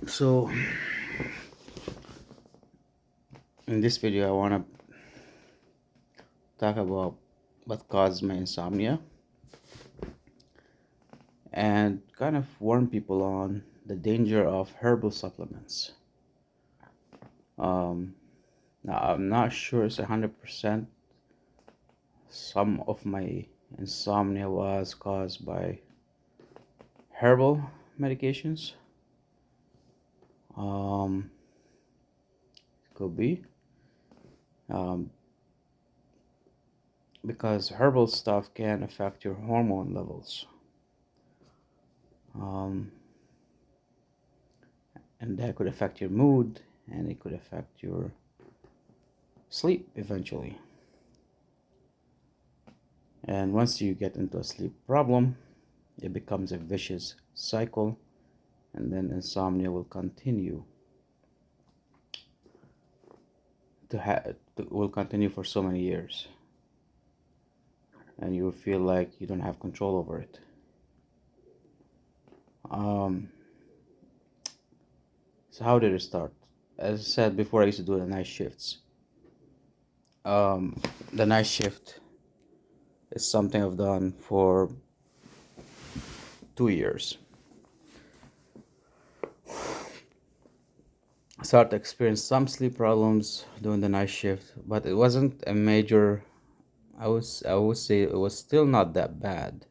So in this video I want to talk about what caused my insomnia and kind of warn people on the danger of herbal supplements. um, Now I'm not sure it's 100%. Some of my insomnia was caused by herbal medications. um, could be um, because herbal stuff can affect your hormone levels, um, and that could affect your mood, and it could affect your sleep eventually. And once you get into a sleep problem, it becomes a vicious cycle, and then insomnia will continue will continue for so many years, and you will feel like you don't have control over it. Um, so how did it start? As I said before, I used to do the night shifts. Um, the night shift is something I've done for 2 years. I started to experience some sleep problems during the night shift, but it wasn't a major. I would say it was still not that bad.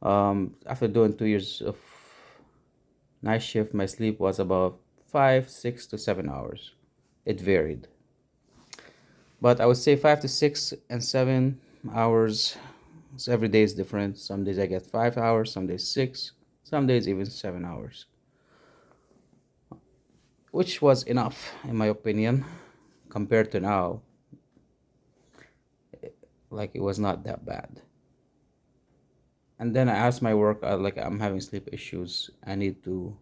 After doing 2 years of night shift, my sleep was about 5, 6 to 7 hours. It varied, but I would say 5 to 6 and 7 hours. So every day is different. Some days I get 5 hours, some days 6, some days even 7 hours, which was enough in my opinion. Compared to now, like, it was not that bad. And then I asked my work, like, I'm having sleep issues, I need to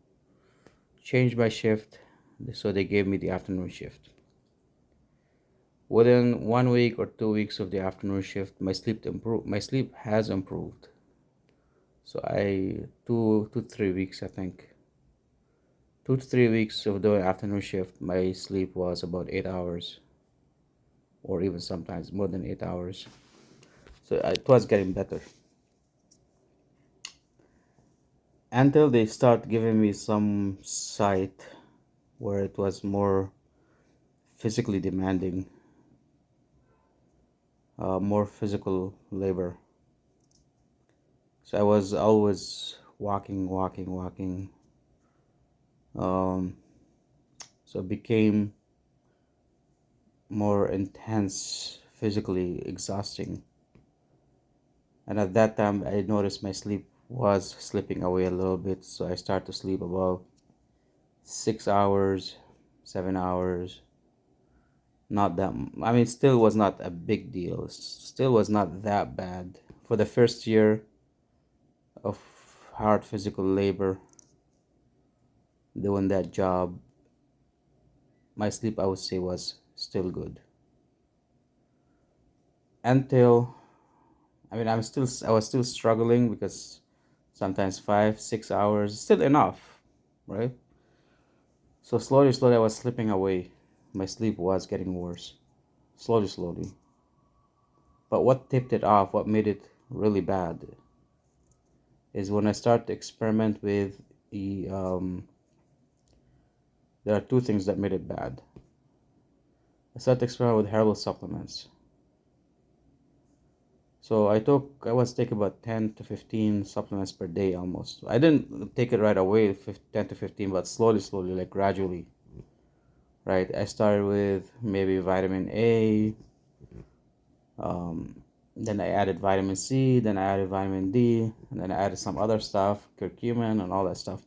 change my shift. So they gave me the afternoon shift. Within 1 week or 2 weeks of the afternoon shift, my sleep has improved. So I 2 to 3 weeks, I think, 2 to 3 weeks of doing afternoon shift, my sleep was about 8 hours, or even sometimes more than 8 hours. So it was getting better until they start giving me some site where it was more physically demanding, more physical labor. So I was always walking. Um, so it became more intense, physically exhausting. And at that time, I noticed my sleep was slipping away a little bit. So I started to sleep about 6 hours, 7 hours. Not that, I mean, still was not a big deal. Still was not that bad. For the first year of hard physical labor, doing that job, my sleep, I would say, was still good. Until, I mean, I was still struggling because sometimes 5, 6 hours still enough, right? So slowly, I was slipping away. My sleep was getting worse, slowly. But what tipped it off, what made it really bad, is when I started to experiment with there are two things that made it bad. I started to experiment with herbal supplements. So I was taking about 10 to 15 supplements per day almost. I didn't take it right away, 10 to 15, but slowly, like gradually, right? I started with maybe vitamin A, then I added vitamin C, then I added vitamin D, and then I added some other stuff, curcumin and all that stuff.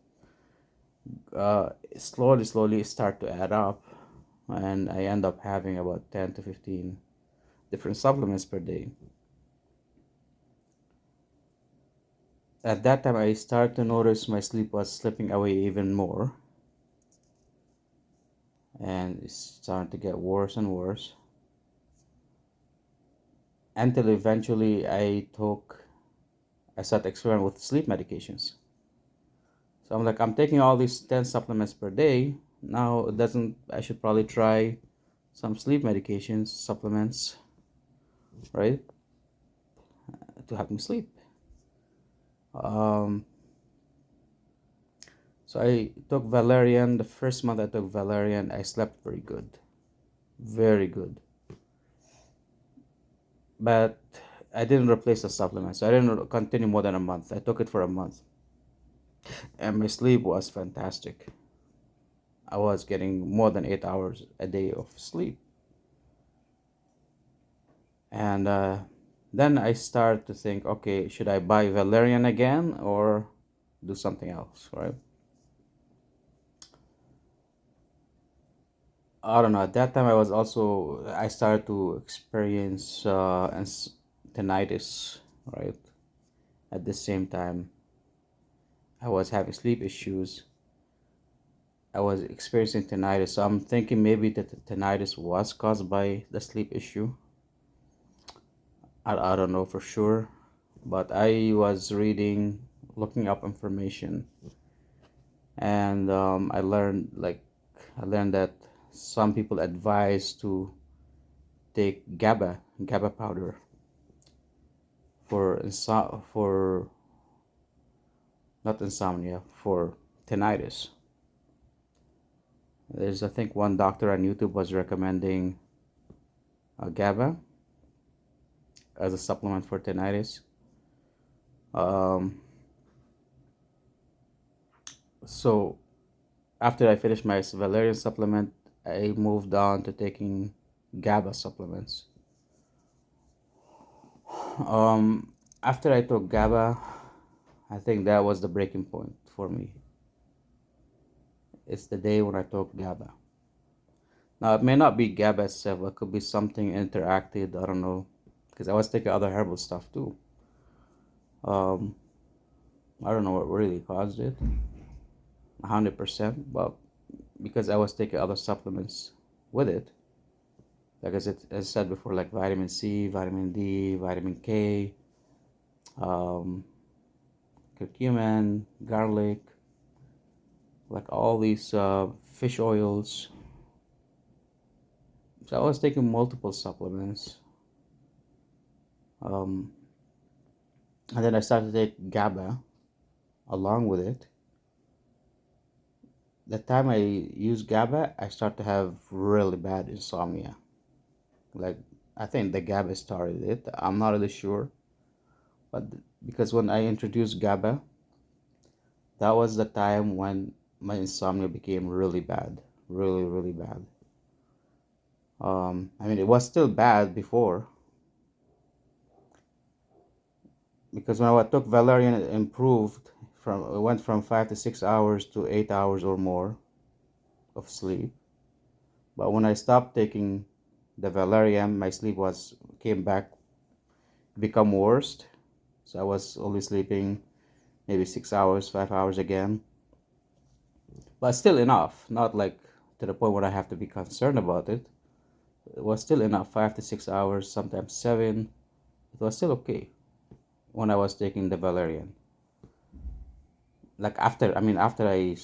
Slowly start to add up, and I end up having about 10 to 15 different supplements per day. At that time, I started to notice my sleep was slipping away even more, and it's starting to get worse and worse, until eventually I started experimenting with sleep medications. So I'm like, I'm taking all these 10 supplements per day. Now it doesn't, I should probably try some sleep medications, supplements, right? To help me sleep. Um, so I took valerian. The first month I took valerian, I slept very good. Very good. But I didn't replace the supplement. So I didn't continue more than a month. I took it for a month. And my sleep was fantastic. I was getting more than 8 hours a day of sleep. And then I start to think, okay, should I buy valerian again or do something else, right? I don't know. At that time, I started to experience tinnitus, right? At the same time, I was having sleep issues. I was experiencing tinnitus. So I'm thinking maybe that the tinnitus was caused by the sleep issue. I don't know for sure, but I was reading, looking up information, and I learned that some people advise to take GABA powder for not insomnia, for tinnitus. There's, I think, one doctor on YouTube was recommending GABA as a supplement for tinnitus. Um, so after I finished my valerian supplement, I moved on to taking GABA supplements. After I took GABA, I think that was the breaking point for me. It's the day when I took GABA. Now, it may not be GABA itself, it could be something interacted, I don't know, because I was taking other herbal stuff too. Um, I don't know what really caused it, 100%, but because I was taking other supplements with it, like as I said before, like vitamin C, vitamin D, vitamin K, um, curcumin, garlic, like all these fish oils. So I was taking multiple supplements. Um, and then I started to take GABA along with it. The time I use GABA, I start to have really bad insomnia. Like, I think the GABA started it. I'm not really sure. But because when I introduced GABA, that was the time when my insomnia became really bad. Really, really bad. I mean, it was still bad before, because when I took valerian, it improved it went from 5 to 6 hours to 8 hours or more of sleep. But when I stopped taking the valerian, my sleep was came back, become worse. So I was only sleeping maybe 6 hours, 5 hours again, but still enough. Not like to the point where I have to be concerned about it. It was still enough, 5 to 6 hours, sometimes seven. It was still okay when I was taking the valerian. Like after I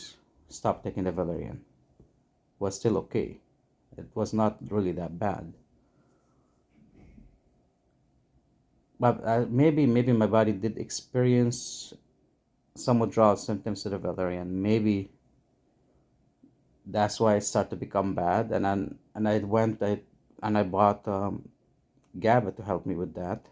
stopped taking the valerian, it was still okay. It was not really that bad. But maybe my body did experience some withdrawal symptoms to the valerian. Maybe that's why it started to become bad. And I bought GABA to help me with that,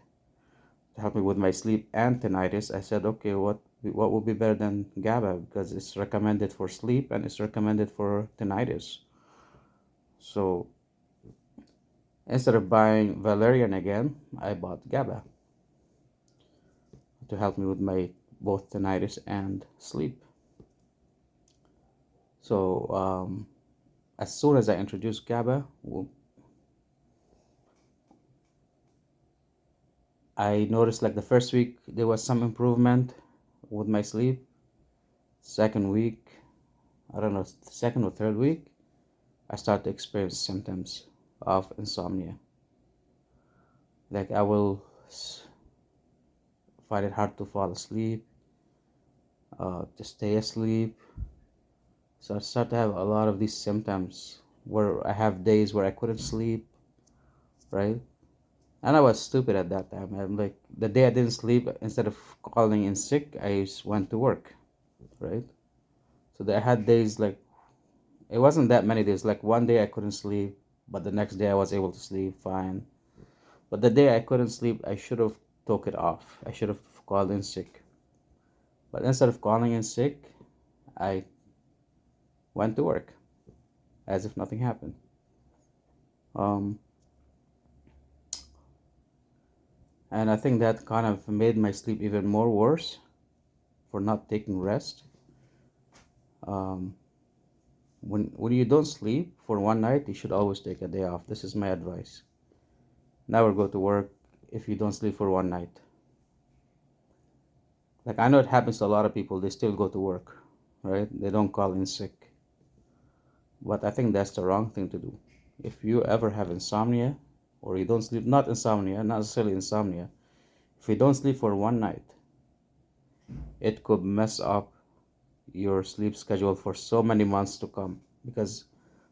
to help me with my sleep and tinnitus. I said, okay, what would be better than GABA, because it's recommended for sleep and it's recommended for tinnitus. So instead of buying valerian again, I bought GABA to help me with my both tinnitus and sleep. So as soon as I introduced GABA, I noticed like the first week there was some improvement with my sleep. Second week, I don't know, second or third week, I started to experience symptoms of insomnia. Like I will find it hard to fall asleep. to stay asleep. So I start to have a lot of these symptoms where I have days where I couldn't sleep, right? And I was stupid at that time. I'm like, the day I didn't sleep, instead of calling in sick, I just went to work, right? So I had days like, it wasn't that many days. Like one day I couldn't sleep, but the next day I was able to sleep fine. But the day I couldn't sleep, I should have took it off. I should have called in sick. But instead of calling in sick, I went to work as if nothing happened. Um, and I think that kind of made my sleep even more worse for not taking rest. Um, when you don't sleep for one night, you should always take a day off. This is my advice. Never go to work if you don't sleep for one night. Like I know it happens to a lot of people, they still go to work, right? They don't call in sick. But I think that's the wrong thing to do. If you ever have insomnia or you don't sleep, not insomnia, not necessarily insomnia, if you don't sleep for one night, it could mess up your sleep schedule for so many months to come because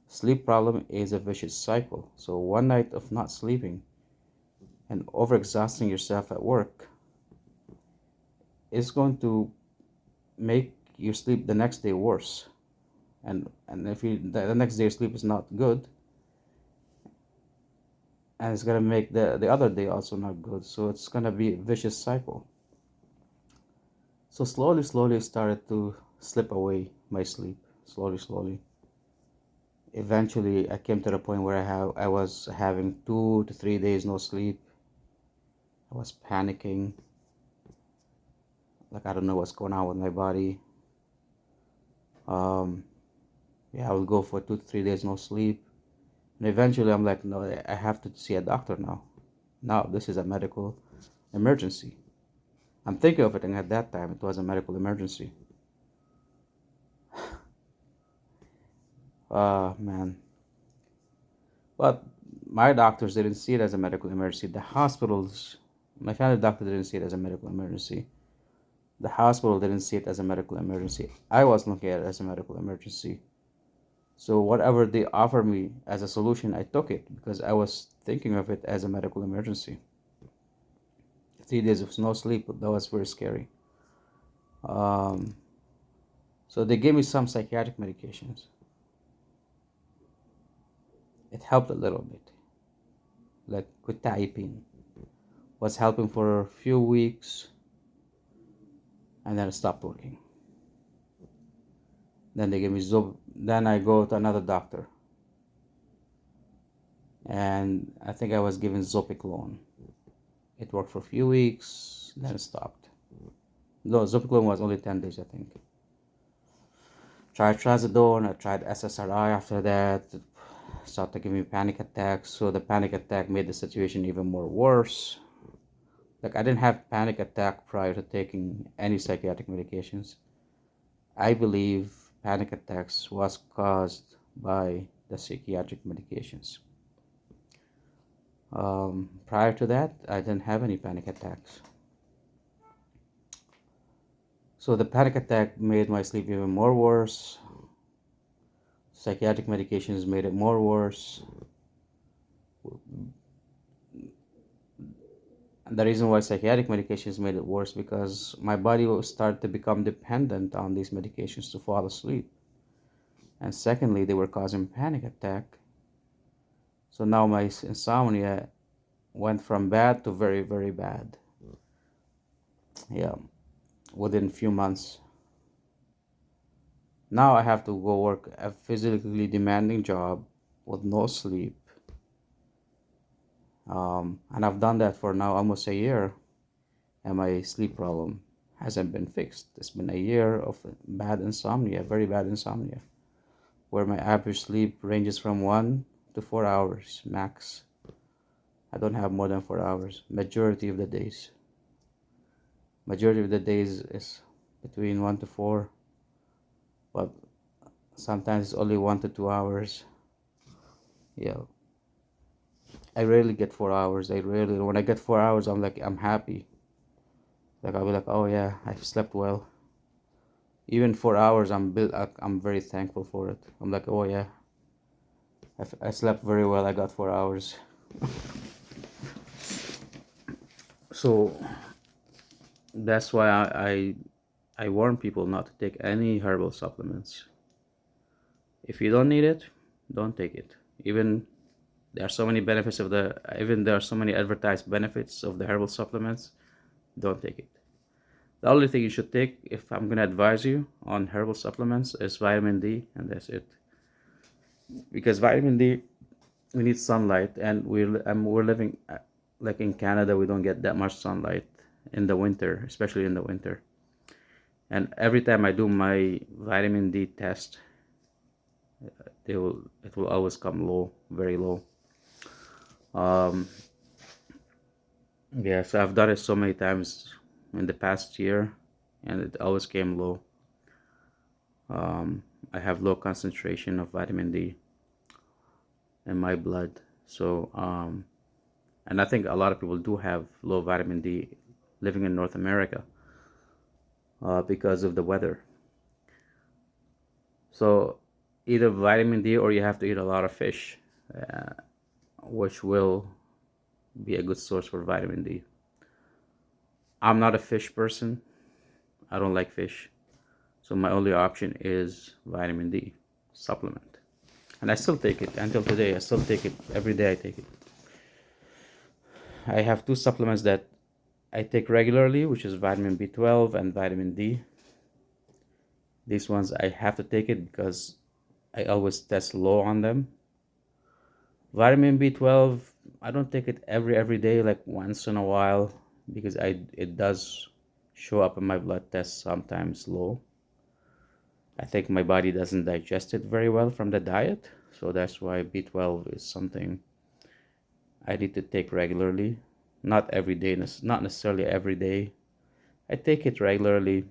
sleep problem is a vicious cycle. So one night of not sleeping and overexhausting yourself at work is going to make your sleep the next day worse. And if you the next day sleep is not good, and it's gonna make the other day also not good. So it's gonna be a vicious cycle. So slowly I started to slip away my sleep. Slowly. Eventually I came to the point where I was having 2 to 3 days no sleep. I was panicking, like I don't know what's going on with my body. Um, yeah, I would go for 2 to 3 days no sleep. And eventually I'm like, no, I have to see a doctor now. Now this is a medical emergency. I'm thinking of it, and at that time it was a medical emergency. Man. But my doctors didn't see it as a medical emergency. The hospitals, my family doctor didn't see it as a medical emergency. The hospital didn't see it as a medical emergency. I was looking at it as a medical emergency. So whatever they offered me as a solution, I took it because I was thinking of it as a medical emergency. 3 days of no sleep, that was very scary. Um, so they gave me some psychiatric medications. It helped a little bit, like quetiapine was helping for a few weeks, and then it stopped working. Then they gave me Zob. Then I go to another doctor, and I think I was given Zopiclone. It worked for a few weeks, then it stopped. No, Zopiclone was only 10 days, I think. Tried Trazodone, I tried SSRI after that. It started giving me panic attacks, so the panic attack made the situation even more worse. Like I didn't have panic attack prior to taking any psychiatric medications. I believe panic attacks was caused by the psychiatric medications. Prior to that, I didn't have any panic attacks. So the panic attack made my sleep even more worse. Psychiatric medications made it more worse. And the reason why psychiatric medications made it worse because my body will start to become dependent on these medications to fall asleep. And secondly, they were causing panic attack. So now my insomnia went from bad to very, very bad. Yeah, within a few months. Now I have to go work a physically demanding job with no sleep. And I've done that for now almost a year, and my sleep problem hasn't been fixed. It's been a year of bad insomnia, very bad insomnia, where my average sleep ranges from 1 to 4 hours max. I don't have more than 4 hours. Majority of the days is between 1 to 4, but sometimes it's only 1 to 2 hours. Yeah, I rarely get 4 hours. When I get 4 hours, I'm happy. Like I'll be like, oh yeah, I slept well. Even 4 hours, I'm very thankful for it. I'm like, oh yeah, I slept very well. I got 4 hours. So that's why I warn people not to take any herbal supplements. If you don't need it, don't take it. Even there are so many benefits of the even there are so many advertised benefits of the herbal supplements. Don't take it. The only thing you should take, if I'm gonna advise you on herbal supplements, is vitamin D, and that's it. Because vitamin D, we need sunlight, and we're living like in Canada. We don't get that much sunlight in the winter, especially in the winter. And every time I do my vitamin D test, it will always come low, very low. Um, yeah, so I've done it so many times in the past year, and it always came low. Um, I have low concentration of vitamin D in my blood. So, and I think a lot of people do have low vitamin D living in North America because of the weather. So, either vitamin D or you have to eat a lot of fish, uh, which will be a good source for vitamin D. I'm not a fish person. I don't like fish. So my only option is vitamin D supplement. And I still take it until today. I still take it every day. I take it. I have two supplements that I take regularly, which is vitamin B12 and vitamin D. These ones I have to take it because I always test low on them. Vitamin B12, I don't take it every day, like once in a while, because it does show up in my blood test sometimes low. I think my body doesn't digest it very well from the diet, so that's why B12 is something I need to take regularly. Not every day, not necessarily every day. I take it regularly,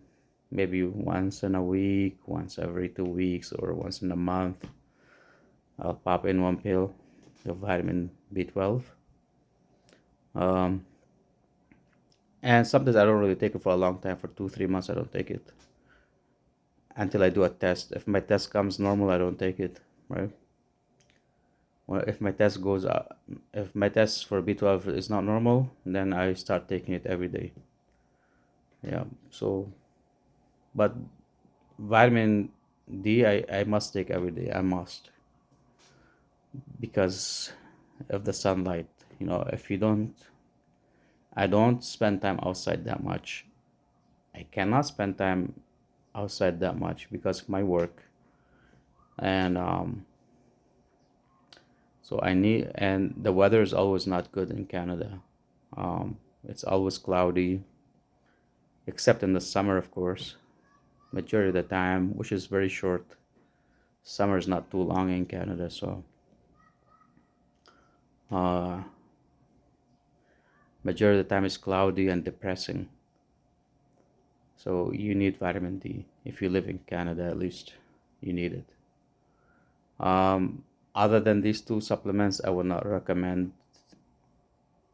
maybe once in a week, once every 2 weeks, or once in a month. I'll pop in one pill of vitamin B12. Um, and sometimes I don't really take it for a long time, for 2, 3 months I don't take it until I do a test. If my test comes normal, I don't take it, right? Well, if my test for B12 is not normal, then I start taking it every day. Yeah, so, but vitamin D, I must take every day. I must, because of the sunlight. If you don't, I don't spend time outside that much. I cannot spend time outside that much because of my work. And so and the weather is always not good in Canada. It's always cloudy, except in the summer, of course. Majority of the time, which is very short. Summer is not too long in Canada, so uh, majority of the time is cloudy and depressing. So you need vitamin D. If you live in Canada, at least you need it. Other than these two supplements, I would not recommend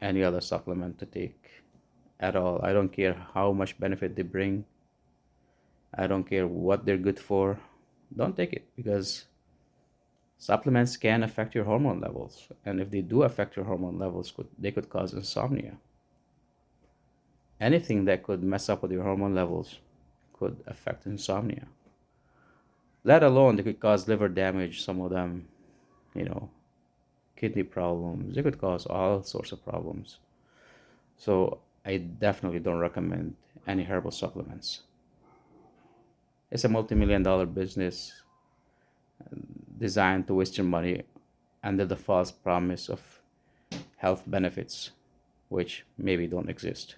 any other supplement to take at all. I don't care how much benefit they bring. I don't care what they're good for. Don't take it, because supplements can affect your hormone levels. And if they do affect your hormone levels, they could cause insomnia. Anything that could mess up with your hormone levels could affect insomnia. Let alone they could cause liver damage, some of them, you know, kidney problems. They could cause all sorts of problems. So I definitely don't recommend any herbal supplements. It's a multi-million-dollar business designed to waste your money under the false promise of health benefits, which maybe don't exist.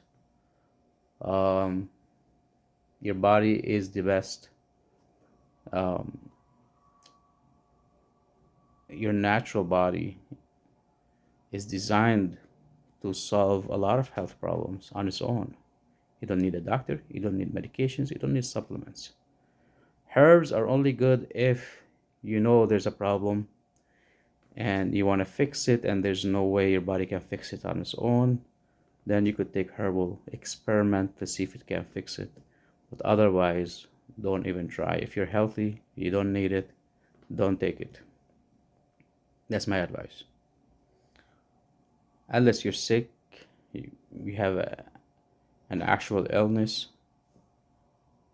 Um, your body is the best. Um, your natural body is designed to solve a lot of health problems on its own. You don't need a doctor, you don't need medications, you don't need supplements. Herbs are only good if you know there's a problem and you want to fix it, and there's no way your body can fix it on its own. Then you could take herbal, experiment to see if it can fix it. But otherwise, don't even try. If you're healthy, you don't need it, don't take it. That's my advice. Unless you're sick, you have an actual illness,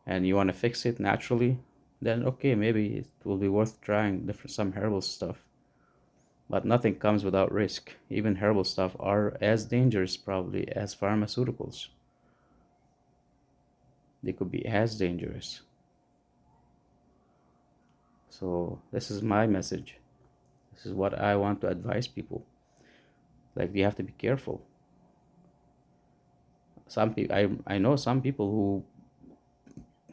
and you want to fix it naturally, then okay, maybe it will be worth trying some herbal stuff. But nothing comes without risk. Even herbal stuff are as dangerous probably as pharmaceuticals. They could be as dangerous. So this is my message. This is what I want to advise people. Like, you have to be careful. Some people, I know some people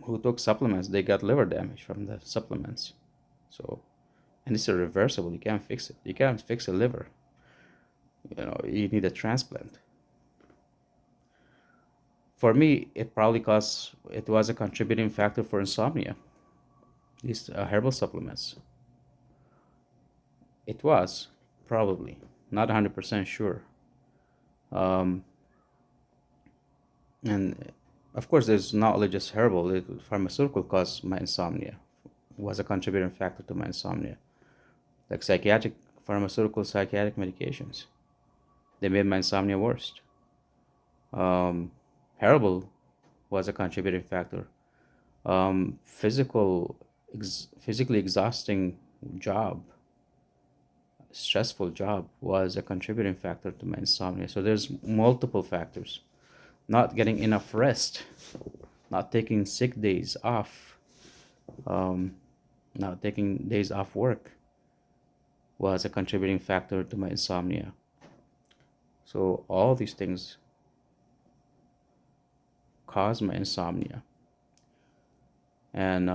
who took supplements, they got liver damage from the supplements. So, and it's irreversible. You can't fix it. You can't fix a liver. You need a transplant. For me, it was a contributing factor for insomnia. These herbal supplements. It was probably not 100% sure. Um, and of course, there's not only just herbal. Pharmaceutical caused my insomnia. Was a contributing factor to my insomnia. Like psychiatric medications, they made my insomnia worse. Herbal was a contributing factor. Physically exhausting job, stressful job was a contributing factor to my insomnia. So there's multiple factors. Not getting enough rest, not taking sick days off, not taking days off work was a contributing factor to my insomnia. So all these things cause my insomnia. And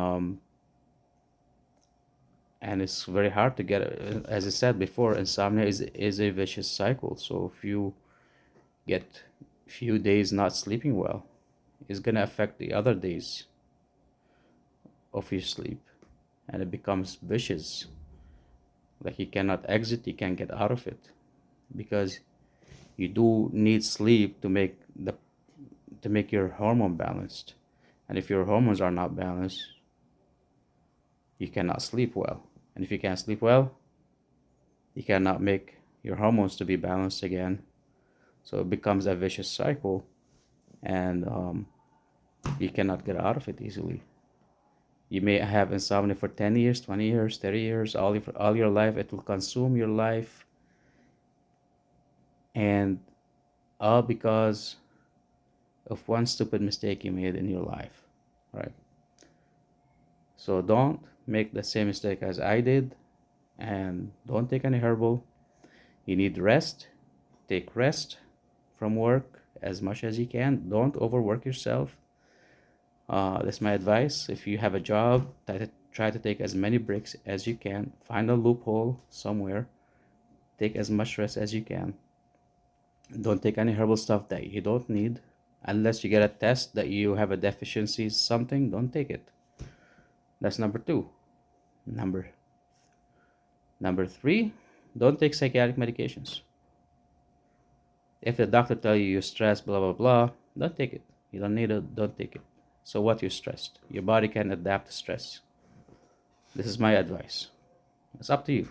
it's very hard to get it. As I said before, insomnia is a vicious cycle. So if you get few days not sleeping well, it's gonna affect the other days of your sleep, and it becomes vicious. Like, you cannot exit, you can't get out of it, because you do need sleep to make your hormone balanced. And if your hormones are not balanced, you cannot sleep well. And if you can't sleep well, you cannot make your hormones to be balanced again. So it becomes a vicious cycle, and you cannot get out of it easily. You may have insomnia for 10 years, 20 years, 30 years, all your life. It will consume your life, and all because of one stupid mistake you made in your life, right? So don't make the same mistake as I did, and don't take any herbal. You need rest. Take rest from work as much as you can. Don't overwork yourself. That's my advice. If you have a job, try to take as many breaks as you can. Find a loophole somewhere. Take as much rest as you can. Don't take any herbal stuff that you don't need. Unless you get a test that you have a deficiency something, don't take it. That's number 2. Number 3, don't take psychiatric medications. If the doctor tells you you're stressed, blah, blah, blah, don't take it. You don't need it, don't take it. So what, you're stressed? Your body can adapt to stress. This is my advice. It's up to you.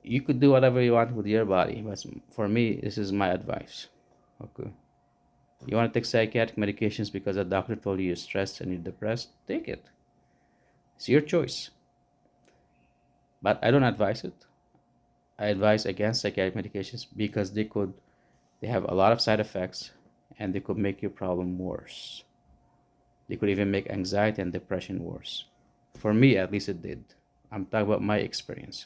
You could do whatever you want with your body, but for me, this is my advice. Okay. You want to take psychiatric medications because a doctor told you you're stressed and you're depressed? Take it. It's your choice. But I don't advise it. I advise against psychiatric medications because they have a lot of side effects, and they could make your problem worse. They could even make anxiety and depression worse. For me, at least it did. I'm talking about my experience.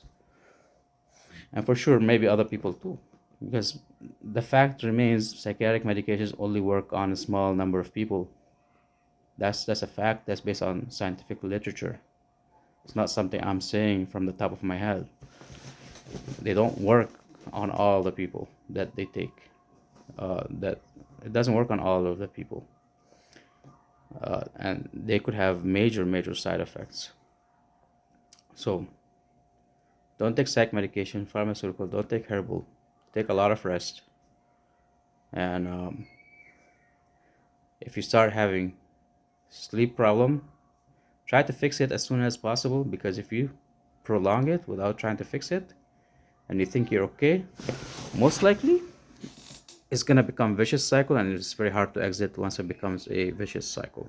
And for sure, maybe other people too. Because the fact remains, psychiatric medications only work on a small number of people. That's a fact. That's based on scientific literature. It's not something I'm saying from the top of my head. They don't work on all the people that they take. That it doesn't work on all of the people, and they could have major side effects. So don't take psych medication, pharmaceutical. Don't take herbal. Take a lot of rest, and if you start having Sleep problem, try to fix it as soon as possible, because if you prolong it without trying to fix it and you think you're okay, most likely it's gonna become vicious cycle, and it's very hard to exit once it becomes a vicious cycle.